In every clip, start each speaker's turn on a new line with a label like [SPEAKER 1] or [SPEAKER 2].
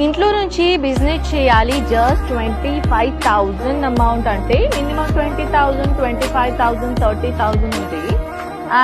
[SPEAKER 1] ఇంట్లో నుంచి బిజినెస్ చేయాలి జస్ట్ 25,000 అమౌంట్ అంటే మినిమం 20,000, 25,000, 30,000 ఉంది.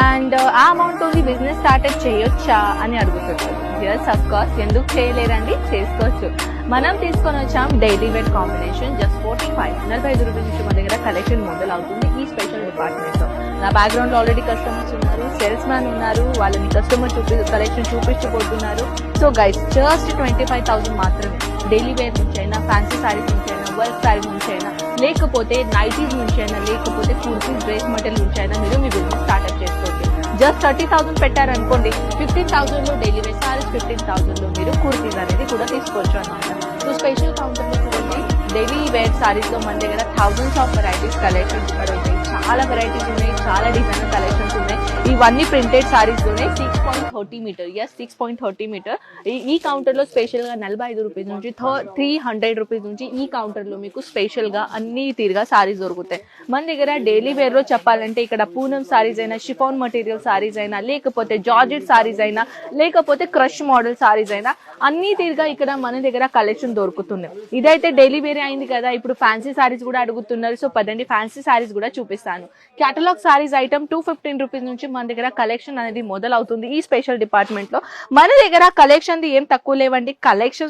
[SPEAKER 1] అండ్ ఆ అమౌంట్ ఉంది బిజినెస్ స్టార్టప్ చేయొచ్చా అని అడుగుతున్నారు. ఎస్ అఫ్ కోర్స్, ఎందుకు చేయలేరండి, చేసుకోవచ్చు. మనం తీసుకొని వచ్చాం daily wear combination just 45 rupees నుంచి మన దగ్గర కలెక్షన్ మొదలు అవుతుంది ఈ స్పెషల్ డిపార్ట్మెంట్ లో. నా బ్యాక్గ్రౌండ్ లో ఆల్రెడీ కస్టమర్స్ ఉన్నారు, సేల్స్ మ్యాన్ ఉన్నారు, వాళ్ళని కస్టమర్ కలెక్షన్ చూపిస్తూపోతున్నారు. సో గైస్ జస్ట్ 25,000 మాత్రమే. డైలీ వేర్ నుంచి అయినా, ఫ్యాన్సీ శారీస్ నుంచి అయినా, వర్క్ శారీస్ నుంచి అయినా, లేకపోతే నైటీస్ నుంచి అయినా, లేకపోతే కుర్తీస్ డ్రెస్ మెటీరియల్ నుంచి అయినా మీరు మీ బిజినెస్ స్టార్ట్అప్ చేసుకోవచ్చు. జస్ట్ 30,000 పెట్టారనుకోండి, 15,000 లో డైలీ వేర్ సారీస్, 15,000 లో మీరు కుర్తీస్ అనేది కూడా తీసుకోవచ్చు అన్నమాట. సో స్పెషల్ కౌంటర్ లో చూడండి, డైలీ వేర్ సారీస్ లో మన దగ్గర థౌసండ్స్ ఆఫ్ వెరైటీస్ కలెక్షన్స్ ఇక్కడ ఉంటాయి. చాలా వెరైటీస్ ఉన్నాయి, చాలా డిజైనర్ కలెక్షన్స్ ఉన్నాయి. ఇవన్నీ ప్రింటెడ్ సారీస్ లోనే 6.30 మీటర్. Yes 6.30 metre. ఈ కౌంటర్ లో స్పెషల్ గా 45 రూపీస్ నుంచి 300 రూపీస్ నుంచి ఈ కౌంటర్ లో మీకు స్పెషల్ గా అన్ని తీరుగా సారీస్ దొరుకుతాయి. మన దగ్గర డైలీ వేర్ లో చెప్పాలంటే ఇక్కడ పూనం సారీస్ అయినా, షిఫాన్ మెటీరియల్ సారీస్ అయినా, లేకపోతే జార్జెట్ సారీస్ అయినా, లేకపోతే క్రష్ మోడల్ సారీస్ అయినా అన్ని తీరుగా ఇక్కడ మన దగ్గర కలెక్షన్ దొరుకుతుంది. ఇదైతే డైలీ వేరే అయింది కదా, ఇప్పుడు ఫ్యాన్సీ సారీస్ కూడా అడుగుతున్నారు. సో పదండి ఫ్యాన్సీ సారీస్ కూడా చూపిస్తాను. కేటలాగ్ సారీస్ ఐటమ్ 215 రూపీస్ నుంచి మన దగ్గర కలెక్షన్ అనేది మొదలవుతుంది ఈ స్పెషల్ డిపార్ట్మెంట్ లో. మన దగ్గర కలెక్షన్ ఏం తక్కువ లేవండి. కలెక్షన్